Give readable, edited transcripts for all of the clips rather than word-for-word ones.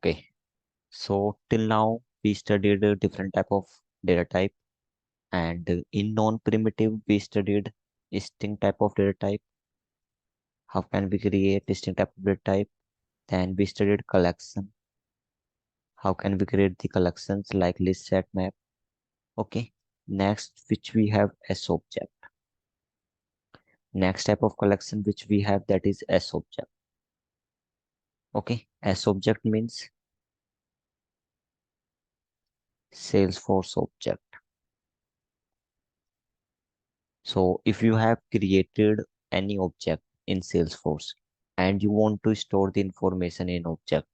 Okay, so till now we studied a different type of data type, and in non-primitive we studied distinct type of data type. How can we create distinct type of data type? Then we studied collection. How can we create the collections like list, set, map? Okay. Next, which we have sObject. Next type of collection which we have, that is sObject. Okay, sObject means salesforce object. So if you have created any object in Salesforce and you want to store the information in object,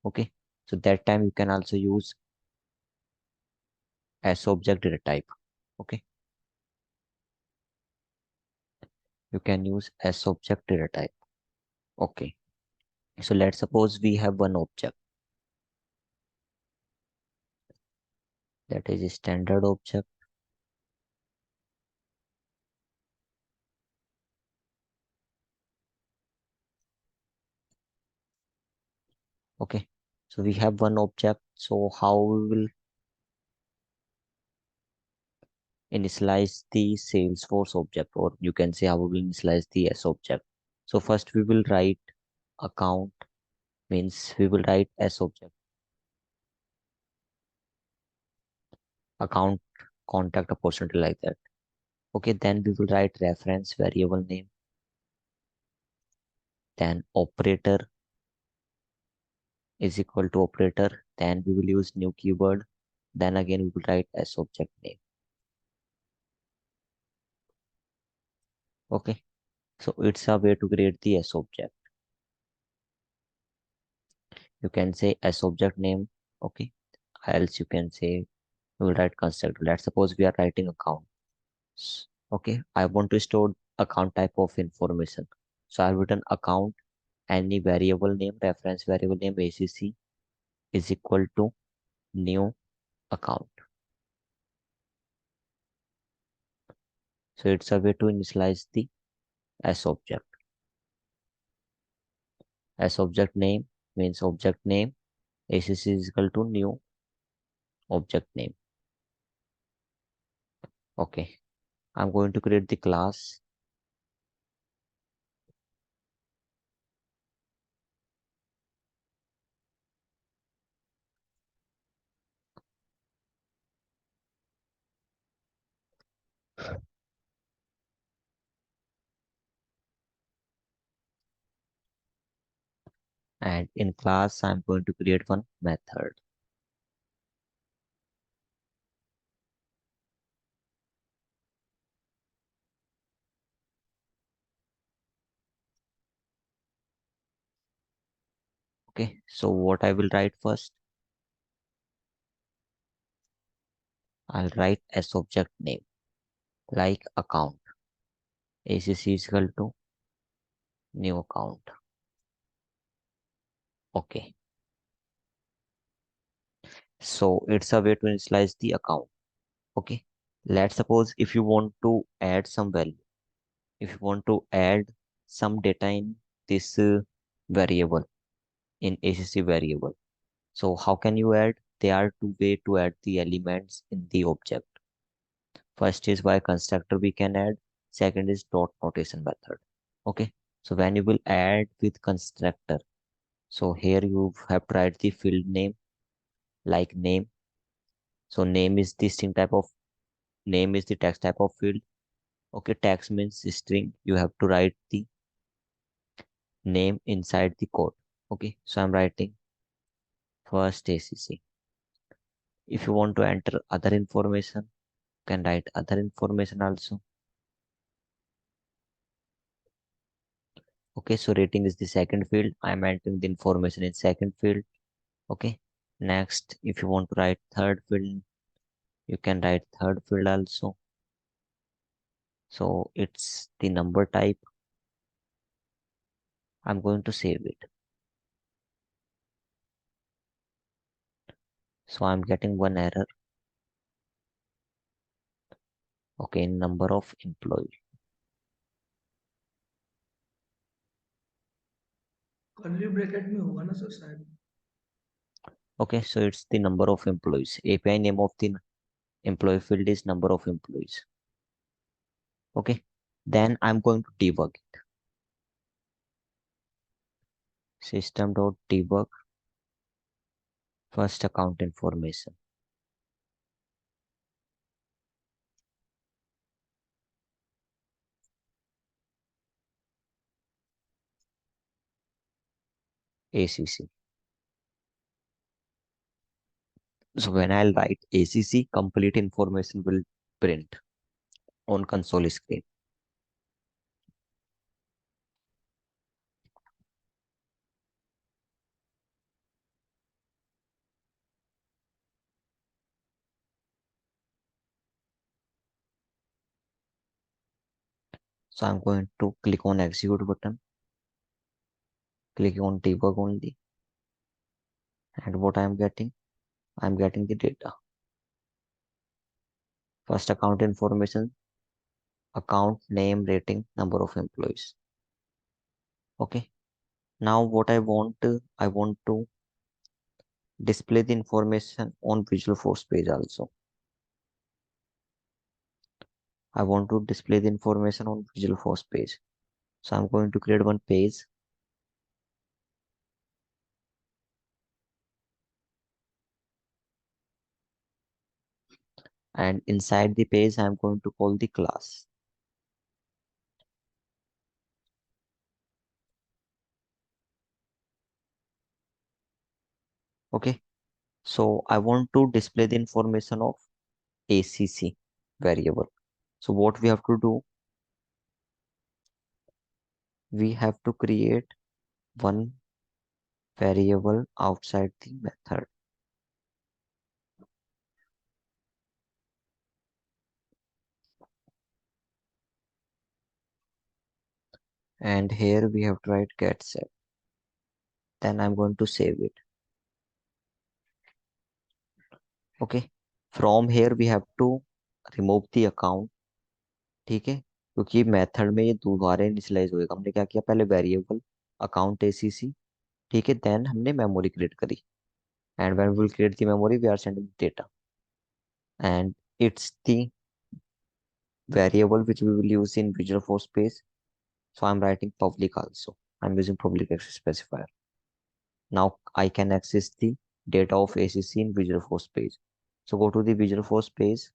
okay, so that time you can also use sObject data type. Okay, you can use sObject data type. Okay, so let's suppose we have one object, that is a standard object. Okay, so we have one object. So how we will initialize the Salesforce object, or you can say how we will initialize the sObject. So first we will write account, means we will write sObject account contact opportunity, like that. Okay, then we will write reference variable name, then operator is equal to operator, then we will use new keyword, then again we will write sObject name. Okay, so it's a way to create the sObject. You can say sObject name. Okay, else you can say we will write constructor. Let's suppose we are writing account. Okay, I want to store account type of information, so I've written account, any variable name, reference variable name ACC is equal to new account. So it's a way to initialize the sObject. sObject name means object name, ACC is equal to new object name. Okay, I'm going to create the class, and in class I'm going to create one method. Okay, so what I will write first, I'll write sObject name like account, ACC is equal to new account. Okay, so it's a way to initialize the account. Okay, let's suppose if you want to add some value, if you want to add some data in this variable, in ACC variable, so how can you add? There are two ways to add the elements in the object. First is by constructor we can add, second is dot notation method. Okay, so when you will add with constructor, so here you have to write the field name like name. So name is the string type of, name is the text type of field. Okay, text means string, you have to write the name inside the code. Okay, so I'm writing first ACC. If you want to enter other information, you can write other information also. Okay, so rating is the second field, I'm entering the information in second field. Okay, next if you want to write third field, you can write third field also. So it's the number type, I'm going to save it. So I'm getting one error. Okay, number of employee. Curly bracket में होगा ना sir शायद. Okay, so it's the number of employees. API name of the employee field is number of employees. Okay, then I'm going to debug it. System.debug first account information. ACC. So when I'll write ACC, complete information will print on console screen. So I'm going to click on execute button, click on debug only, and what I'm getting the data. First account information, account name, rating, number of employees. Okay. Now what I want to display the information on Visual Force page also. I want to display the information on Visual Force page. So I'm going to create one page, and inside the page I'm going to call the class. Okay. So I want to display the information of ACC variable. So what we have to do, we have to create one variable outside the method. And here we have to write get set. Then I'm going to save it. Okay. From here we have to remove the account. ठीक है, क्योंकि method में ये दोबारा initialise होएगा. हमने क्या किया, पहले वेरिएबल अकाउंट एसीसी, ठीक है, देन हमने मेमोरी क्रिएट करी, and when we will create the memory we are sending data, and it's the variable which we will use in Visual Force page. So I'm writing public also. I'm using public access specifier. Now I can access the data of ACC in Visual Force page. So go to the Visual Force page.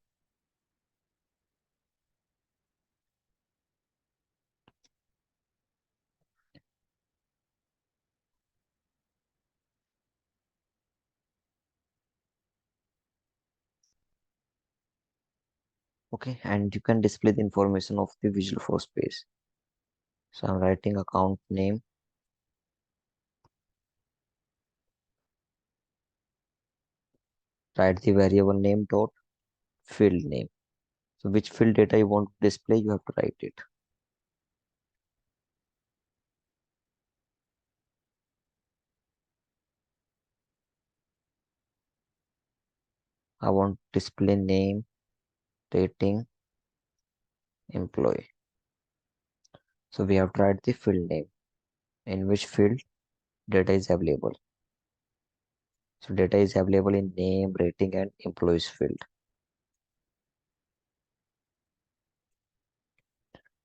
Okay, and you can display the information of the Visual Force page. So I'm writing account name, write the variable name dot field name. So which field data you want to display, you have to write it. I want display name, rating, employee. So we have to write the field name, in which field data is available. So data is available in name, rating, and employees field.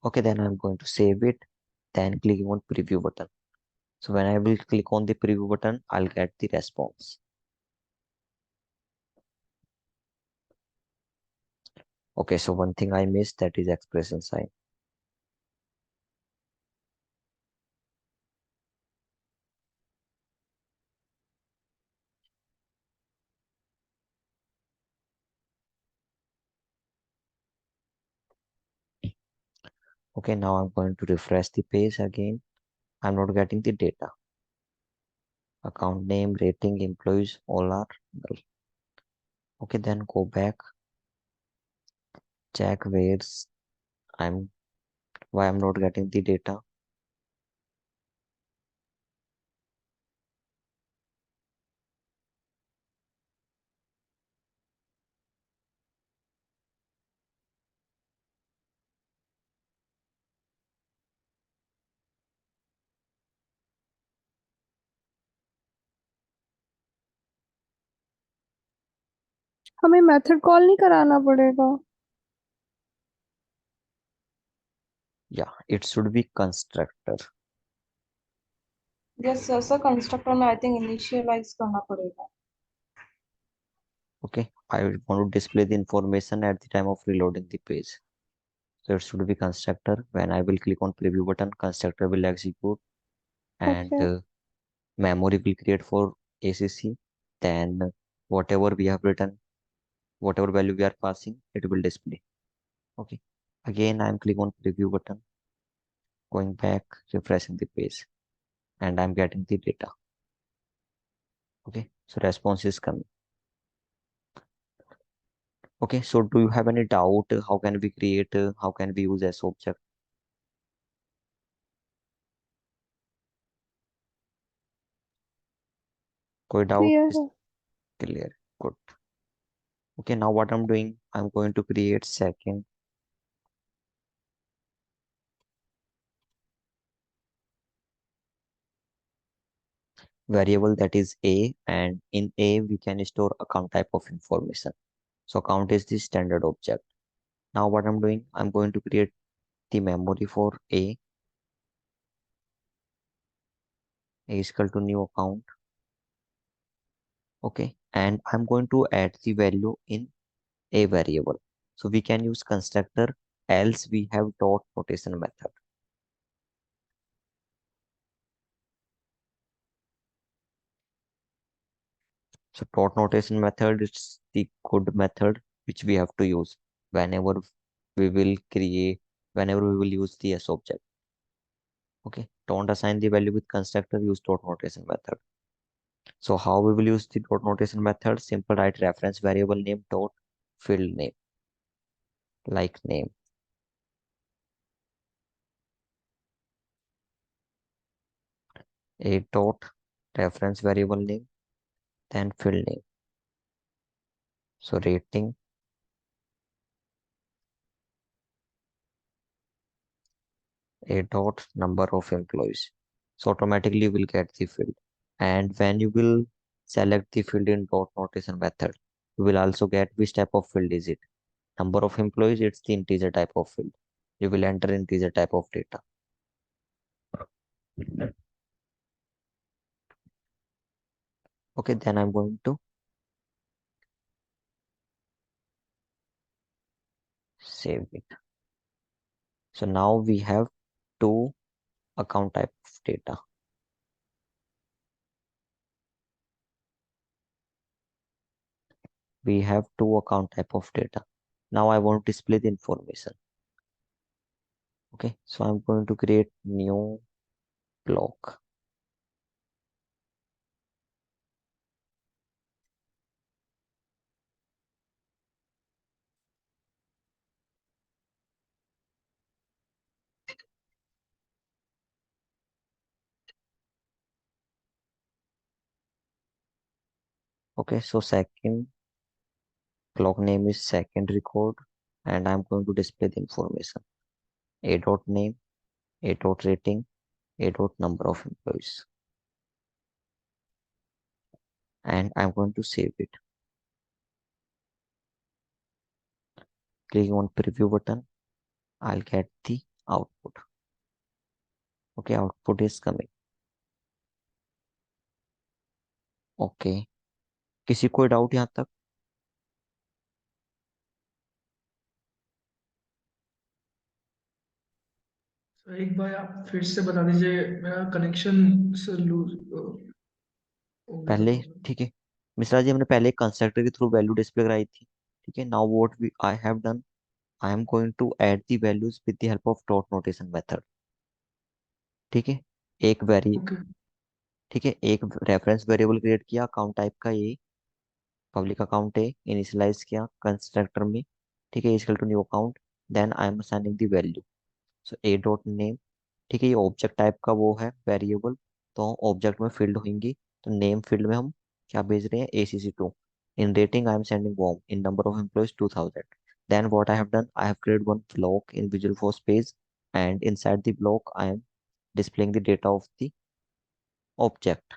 Okay, then I'm going to save it, then clicking on preview button. So when I will click on the preview button, I'll get the response. Okay, so one thing I missed, that is expression sign. Okay, now I'm going to refresh the page again. I'm not getting the data. Account name, rating, employees, all are null. Okay, then go back, check where's I'm why I'm not getting the data. हमें method call नहीं कराना पड़ेगा? Yeah, it should be constructor. Yes sir, sir constructor में I think initialise करना पड़ेगा। Okay, I want to display the information at the time of reloading the page. So it should be constructor. When I will click on preview button, constructor will execute and okay. memory will create for ACC. Then whatever we have written, whatever value we are passing, it will display. Okay. Again, I'm clicking on preview button, going back, refreshing the page, and I'm getting the data. Okay. So response is coming. Okay. So do you have any doubt? How can we create? How can we use sObject? कोई doubt clear is है। clear. Good. Okay. Now what I'm doing, I'm going to create second variable that is a, and in a we can store account type of information. So account is the standard object. Now what I'm doing, I'm going to create the memory for a is equal to new account. Okay, and I'm going to add the value in a variable. So we can use constructor, else we have dot notation method. So dot notation method is the good method which we have to use whenever we will create, whenever we will use the s object. Okay, don't assign the value with constructor, use dot notation method. So how we will use the dot notation method? Simple write reference variable name dot field name, like name. A dot reference variable name, then field name. So rating, a dot number of employees. So automatically we'll get the field. And when you will select the field in dot notation method, you will also get which type of field is it. Number of employees, it's the integer type of field. You will enter integer type of data. Okay, then I'm going to save it. So now we have two account type of data. We have two account type of data. Now I want to display the information. Okay, so I'm going to create new block. Okay, so second block name is second record, and I'm going to display the information. A dot name, A dot rating, A dot number of employees, and I'm going to save it. Clicking on preview button, I'll get the output. Okay, output is coming. Okay, किसी कोई doubt यहाँ तक? तो एक बार आप फिर से बता दीजिए, मेरा कनेक्शन से लूज हो गया था पहले प्रॉब्लम। ठीक है मिश्रा जी, हमने पहले कंस्ट्रक्टर के थ्रू वैल्यू डिस्प्ले कराई थी। ठीक है, now what we I have done, I am going to add the values with the help of dot notation method. ठीक है, एक वेरी ओके। ठीक है, एक रेफरेंस वेरिएबल क्रिएट किया अकाउंट टाइप का ए, पब्लिक अकाउंट है, इनिशियलाइज किया कंस्ट्रक्टर में। ठीक है, equal to new account, then I am assigning the value. So a dot name. ठीक है, ये ऑब्जेक्ट टाइप का वो है वेरिएबल, तो ऑब्जेक्ट में फील्ड होंगी। तो नेम फील्ड में हम क्या भेज रहे हैं, ACC2। In rating I am sending warm, in number of employees 2000। Then what I have done, I have created one block in visual force page, and inside the block I am displaying the data of the object,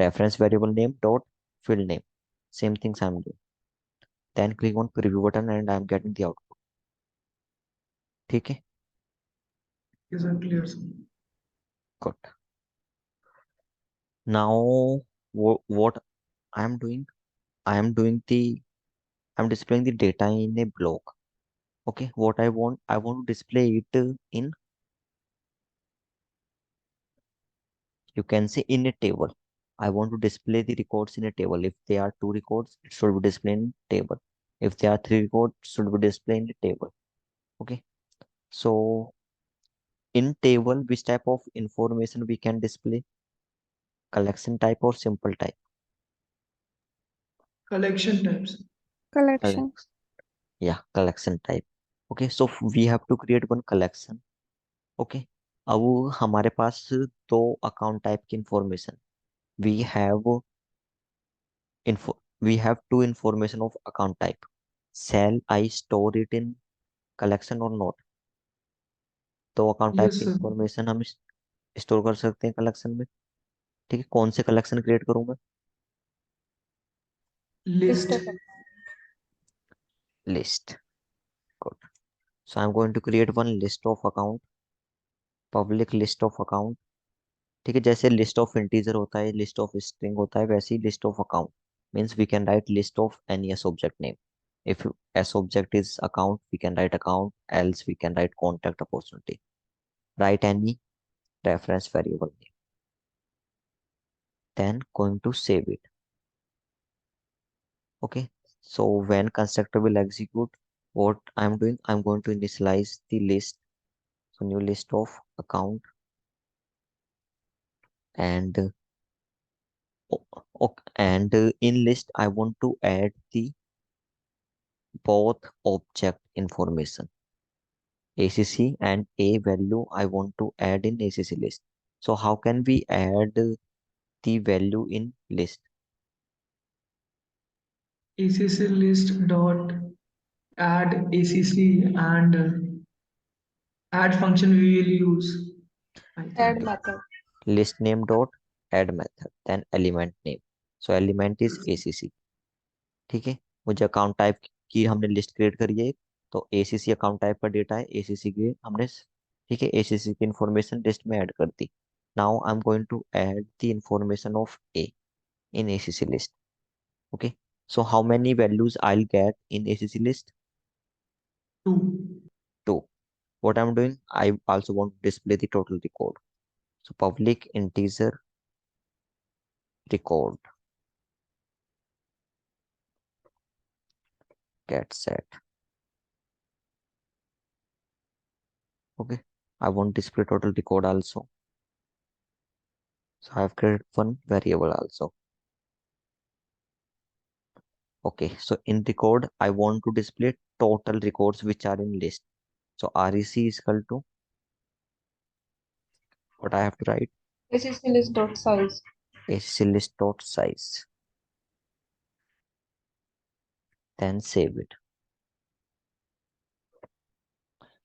reference variable name dot field name. Same things I'm doing. Then click on preview button and I'm getting the output. ठीक है? Yes, sir, clear, sir. Good. Now what I'm doing, I'm doing the I'm displaying the data in a block. Okay, what I want to display it in, you can say, in a table. I want to display the records in a table. If there are two records, it should be displayed in table. If there are three records, it should be displayed in a table. Okay, so in table, which type of information we can display? Collection type or simple type? Collection types. Collection. Collect, yeah, collection type. Okay, so we have to create one collection. Okay, अब हमारे पास दो account type की information, we have we have two information of account type. Shall I store it in collection or not? तो account type Yes, की sir. Information हम store कर सकते हैं कलेक्शन में. ठीक है, कौन से कलेक्शन क्रिएट करूं मैं? List List. of list. Good. So I am going to create one list of account, public list of account. ठीक है, जैसे लिस्ट ऑफ इंटीजर होता है, लिस्ट ऑफ स्ट्रिंग होता है, वैसे ही list of account means we can write list of any S object name. If S object is account, we can write account, else we can write contact opportunity. Write any reference variable name. Then going to save it. Okay. So when constructor will execute, what I'm doing, I'm going to initialize the list. So new list of account and in list I want to add the both object information, ACC and a value I want to add in ACC list. So how can we add the value in list? ACC list dot add ACC and add function we will use, I add think. method. List name dot add method, then element name. So element is ACC. ठीक है, मुझे account type की हमने list create करी है, तो ACC account type का data है, ACC के हमने, ठीक है, ACC की इंफॉर्मेशन लिस्ट में ऐड कर दी. Now I am going to add the information of A in ACC list. Okay, so how many values I'll get in ACC list? 2. Two. What I'm doing, I also want to display the total record. So public integer record get set. Okay, I want display total record also. So I have created one variable also. Okay, so in record, I want to display total records which are in list. So REC is equal to what I have to write? ACC list dot size. ACC list dot size. Then save it.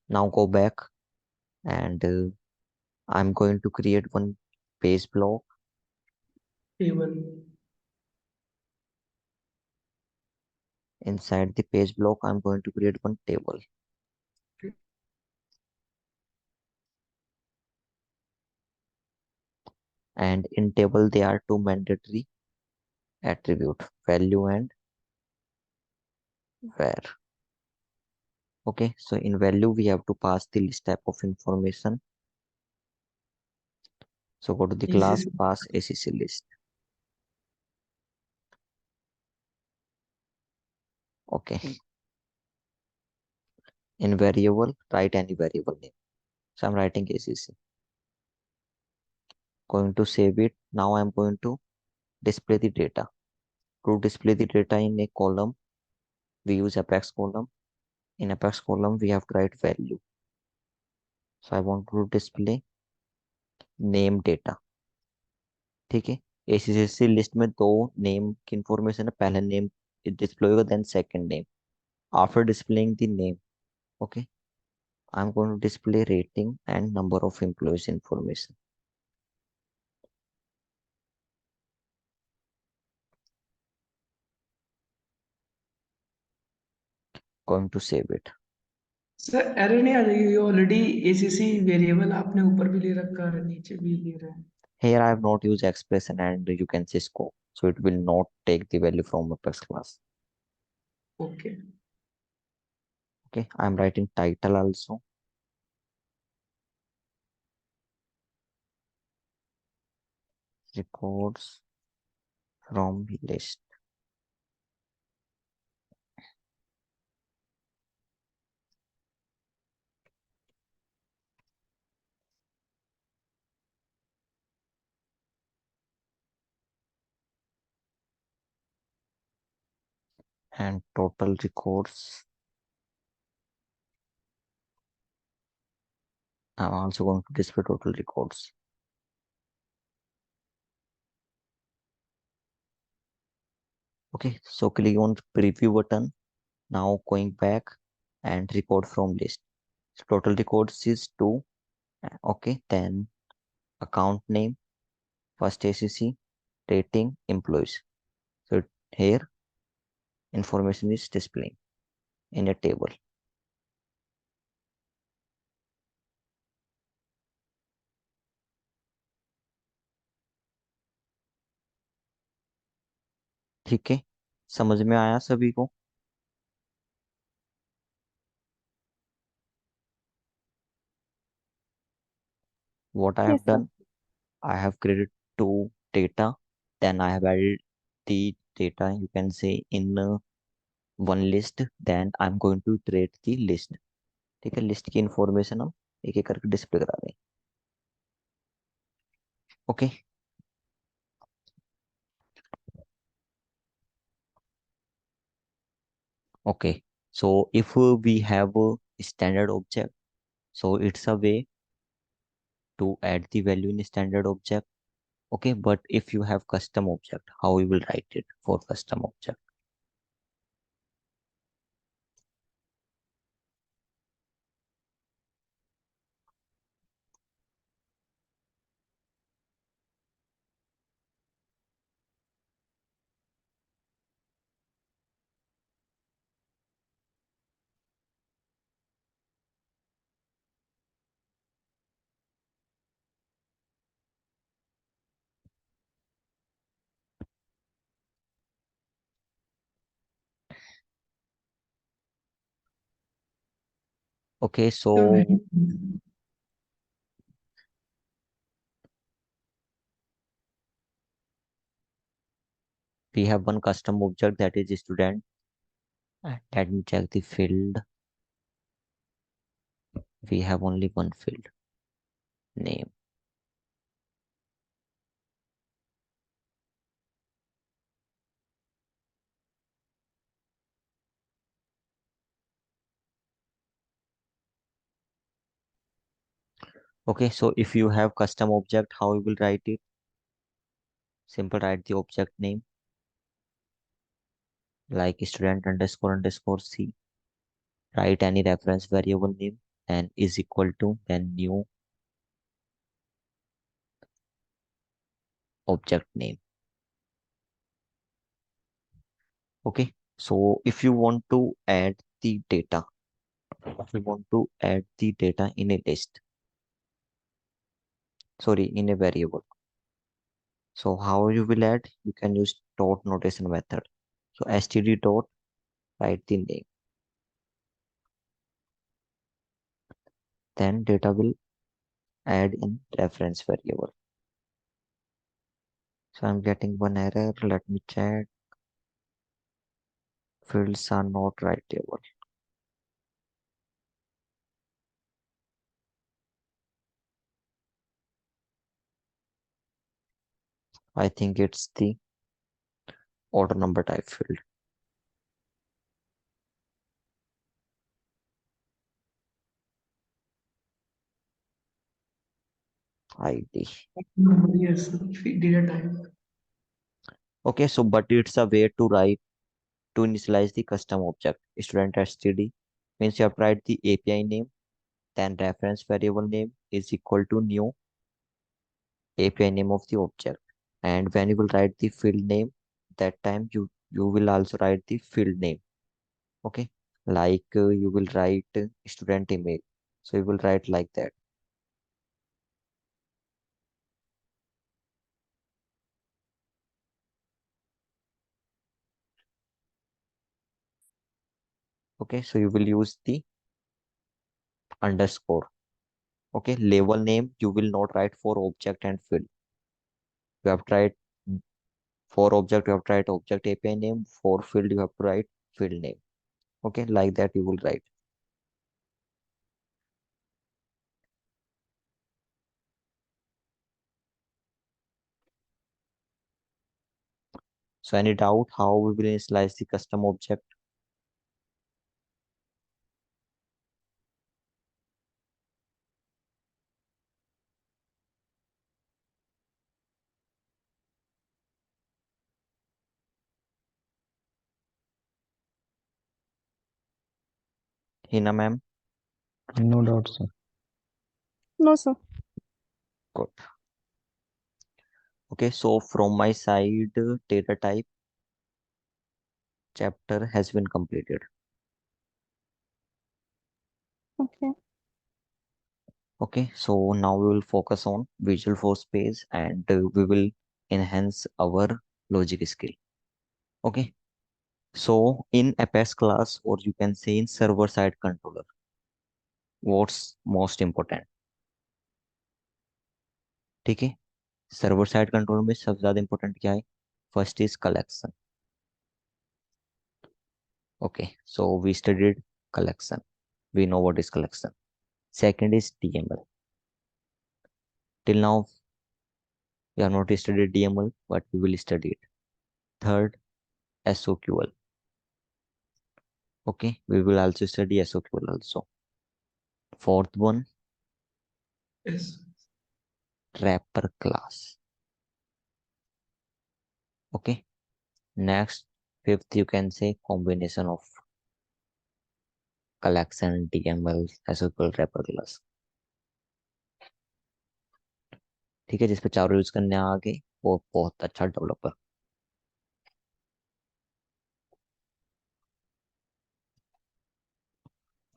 Now go back and I'm going to create one page block. Table. Inside the page block, I'm going to create one table. And in table, there are two mandatory attribute, value and where. Okay, so in value, we have to pass the list type of information. So go to the class, ACC. pass ACC list. Okay. In variable, write any variable name. So I'm writing ACC. Going to save it. Now I'm going to display the data. To display the data in a column, we use apex column. In apex column, we have to write value. So I want to display name data. ठीक है, ACC list में दो name की information है, पहले name display होगा, then second name. After displaying the name, okay, I'm going to display rating and number of employees information. going to save it. Sir error नहीं आ जाएगी, ऑलरेडी एसीसी वेरिएबल आपने ऊपर भी ले रखा है, नीचे भी ले रहे हैं। Here I have not used expression and you can say scope. So it will not take the value from apex class. Okay. Okay, I am writing title also. Records from list. And total records. I'm also going to display total records. Okay, so click on preview button. Now going back and record from list. So total records is 2. Okay, then account name, first ACC, rating, employees. So here information is displaying in a table. ठीक है, समझ में आया सभी को? What I Yes, have sir. done, I have created two data, then I have added the data you can say in one list, then I'm going to iterate the list. ठीक है, list की information हम एक एक करके display करा दें. Okay, okay, so if we have a standard object, so it's a way to add the value in standard object. Okay, but if you have custom object, how we will write it for custom object? Okay, so we have one custom object that is student. Let me check the field. We have only one field, name. Okay, so if you have custom object, how you will write it? Simple, write the object name like student underscore underscore c. Write any reference variable name and is equal to then new object name. Okay, so if you want to add the data, if you want to add the data in a list, sorry, in a variable. So how you will add? You can use dot notation method. So std dot, write the name, then data will add in reference variable. So I'm getting one error. Let me check. Fields are not writable. I think it's the order number type field. ID. Yes, data type. Okay, so but it's a way to write to initialize the custom object. Student std means you have to write the API name, then reference variable name is equal to new API name of the object. And when you will write the field name, that time you will also write the field name. Okay, like you will write student email, so you will write like that. Okay, so you will use the underscore. Okay, label name you will not write for object and field. You have to write for object, you have to write object API name. For field, you have to write field name. Okay, like that you will write. So any doubt how we will initialize the custom object? Hina ma'am? No doubt, sir. No, sir. Good. Okay, so from my side, data type chapter has been completed. Okay. Okay, so now we will focus on visual force page and we will enhance our logic skill. Okay, so in Apex class, or you can say in server side controller, what's most important? ठीक है, server side control में सबसे ज्यादा important क्या है? First is collection. Okay, so we studied collection, we know what is collection. Second is DML. Till now we have not studied DML, but we will study it. Third, SOQL. Okay, we will also study SOQL also. Fourth one, Yes. wrapper class. Okay, next, fifth, you can say combination of collection, DML, SOQL, wrapper class. ठीक है, जिस पे चारों use करने आ गए वो बहुत अच्छा developer.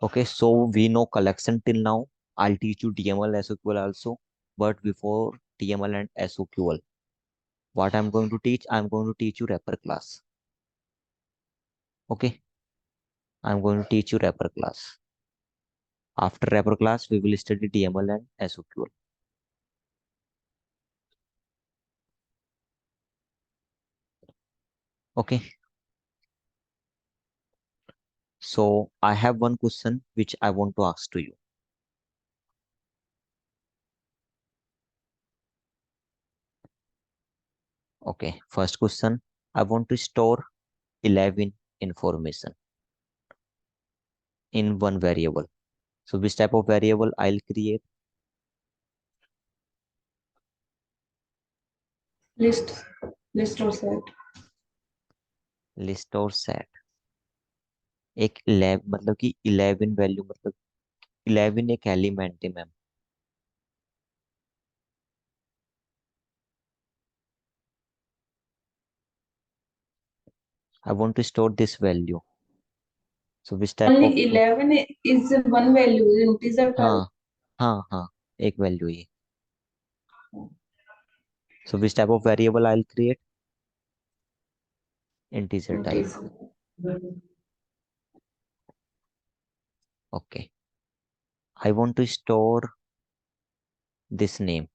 Okay, so we know collection till now. I'll teach you DML, SOQL also. But before DML and SOQL, what I'm going to teach? I'm going to teach you wrapper class. Okay, I'm going to teach you wrapper class. After wrapper class, we will study DML and SOQL. Okay, so I have one question which I want to ask to you. Okay, first question, I want to store 11 information in one variable. So which type of variable I'll create? List, list or set. List or set. एक 11 मतलब कि 11 value मतलब 11 एक element है ma'am. I want to store this value. So which type of? Only 11 is one value, integer type. हाँ हाँ हाँ, एक वैल्यू ये. So which type of variable I'll create? Integer type. Integer. Okay. I want to store this name.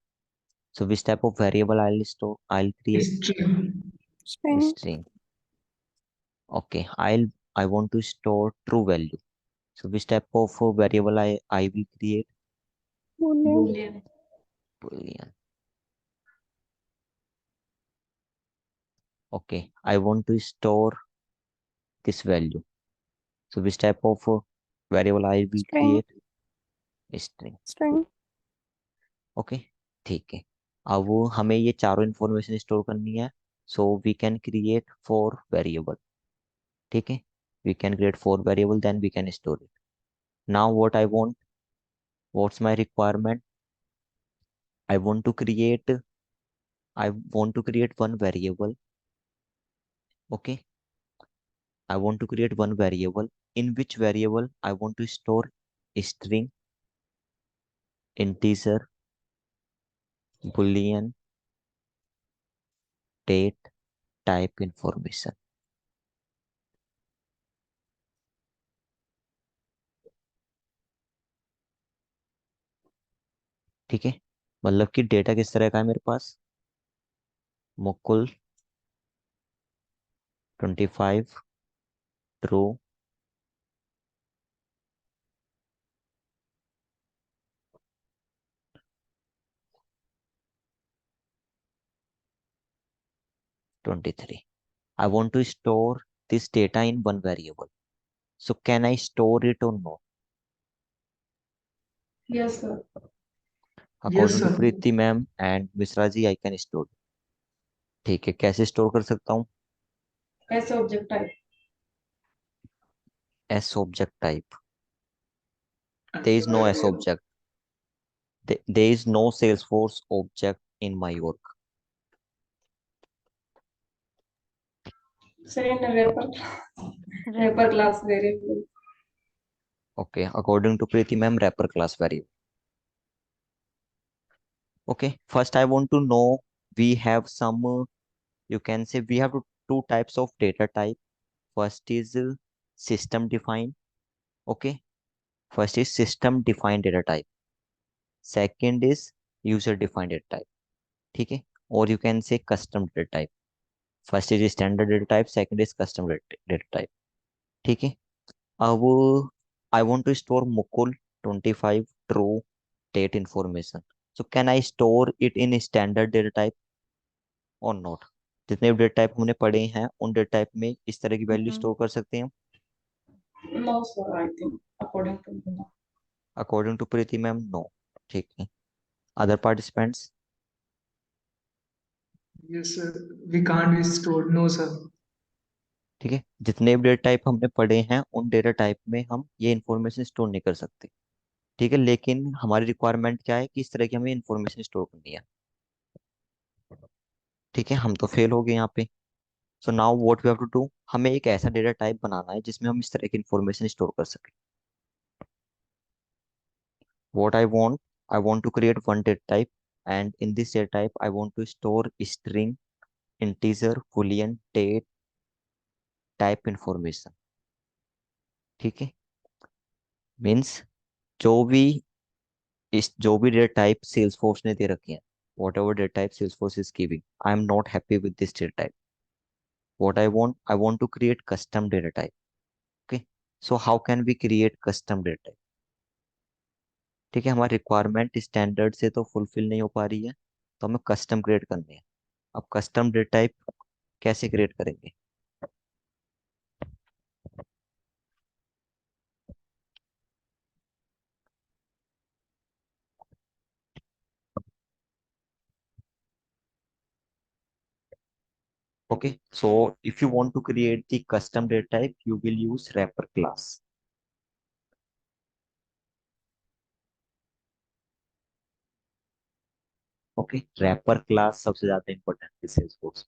So which type of variable I'll store? I'll create String. String. string. Okay. I want to store true value. So which type of variable I will create? Boolean. Boolean. Boolean. Okay. I want to store this value. So which type of variable I will String. create? String. String. Okay, ठीक है. अब वो हमें ये चारों information store करनी है. So we can create 4 variable. ठीक है, we can create 4 variable, then we can store it. Now what I want, what's my requirement? I want to create I want to create 1 variable. Okay, I want to create one variable, in which variable I want to store string, integer, boolean, date, type information. ठीक है, मतलब कि data किस तरह का है मेरे पास, Mukul 25 true, twenty three. I want to store this data in one variable. So can I store it or no? Yes, sir. Yes, According to sir. Preeti ma'am and Misra ji, I can store. ठीक है, कैसे store कर सकता हूँ? sObject type. S object type. There is no S object. There is no Salesforce object in my work. Sir, in a wrapper class variable. Okay, according to Preeti ma'am, wrapper class variable. Okay, first I want to know, we have some, you can say we have two types of data type. First is system defined. Okay, first is system defined data type. Second is user defined data type. ठीक है, और you can say custom data type. First is standard data type, second is custom data type. ठीक है, अब I want to store Mukul 25 true date information. So can I store it in standard data type or not? जितने भी data type हमने पढ़े हैं उन data type में इस तरह की वैल्यू स्टोर कर सकते हैं? No, sir, I think, according to me. According to Preeti ma'am, no. ठीक है, other participants? Yes, sir. We can't be stored. No, sir. ठीक है, जितने भी डेटा टाइप हमने पढ़े हैं उन डेटा टाइप में हम ये इंफॉर्मेशन स्टोर नहीं कर सकते. ठीक है, लेकिन हमारी रिक्वायरमेंट क्या है कि इस तरह की हमें इंफॉर्मेशन स्टोर करनी है. ठीक है, हम तो फेल हो गए यहाँ पे. So now what we have to do, हमें एक ऐसा डेटा टाइप बनाना है जिसमें हम इस तरह की इंफॉर्मेशन स्टोर कर सकें. What I want to create one data type, and in this data type I want to store string, integer, boolean, date, type information. ठीक है, मीन्स जो भी जो भी डेटा टाइप सेल्सफोर्स ने दे रखे हैं, what ever data type Salesforce is giving, I am not happy with this data type. What I want to create custom data type. Okay, so how can we create custom data type? ठीक है, हमारी requirement standard से तो fulfil नहीं हो पा रही है, तो हमें कस्टम क्रिएट करनी है. अब कस्टम डेटा टाइप कैसे क्रिएट करेंगे? Okay, so if you want to create the custom data type, you will use wrapper class. Okay, wrapper class सबसे ज्यादा इंपॉर्टेंट है Salesforce.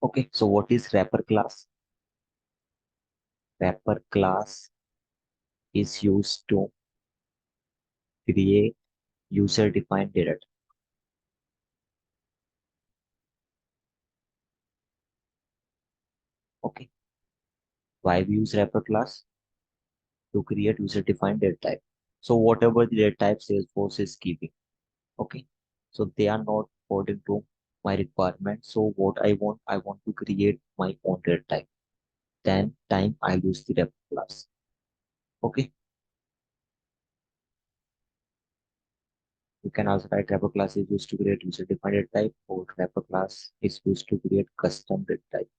Okay, so what is wrapper class? Wrapper class is used to create user defined data type. Okay, why we use wrapper class? To create user defined data type. So whatever the data type Salesforce is giving, okay, so they are not according to my requirement. So what I want to create my own data type. Then time I use the wrapper class. Okay, you can also write wrapper class is used to create user defined data type, or wrapper class is used to create custom data type.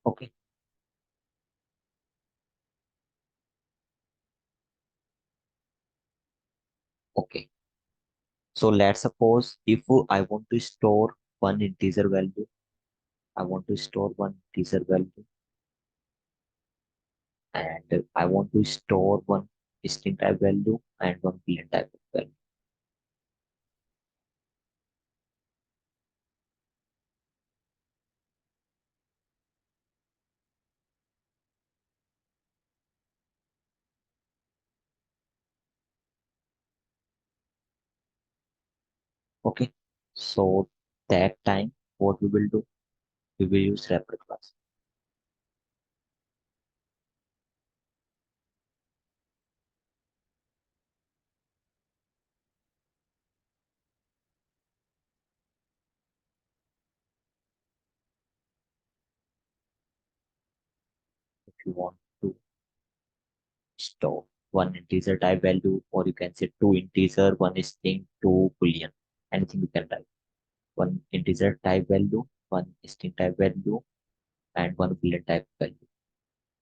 Okay. Okay. So let's suppose if I want to store one integer value, I want to store one integer value, and I want to store one string type value and one boolean type value. Okay. So that time, what we will do? We will use wrapper class. If you want to store one integer type value, or you can say two integer, one string, two boolean, anything you can type. One integer type value, one string type value, and one boolean type value.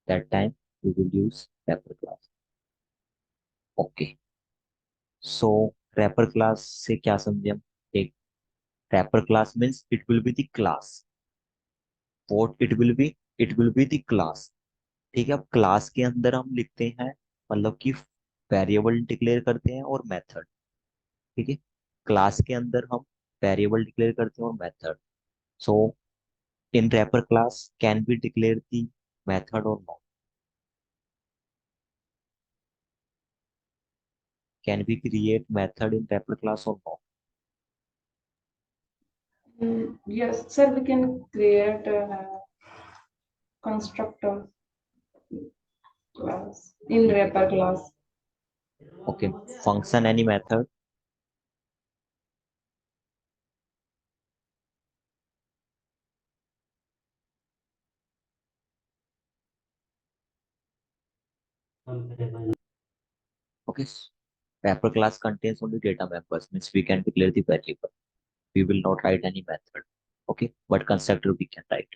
That time we will use wrapper class. Okay. So wrapper class से क्या समझे हम? एक wrapper class means it will be the class. What it will be the class. ठीक है, अब class के अंदर हम लिखते हैं, मतलब कि वेरिएबल डिक्लेयर करते हैं और मेथड। ठीक है, क्लास के अंदर हम वेरिएबल डिक्लेयर करते हैं और method. So in wrapper class can be declare the method or not? Can be create method in wrapper class or not? Yes, sir, we can create a constructor class in wrapper class. Okay, function any method? Okay, wrapper class contains only data members, means we can declare the variable. We will not write any method. Okay, but constructor we can write.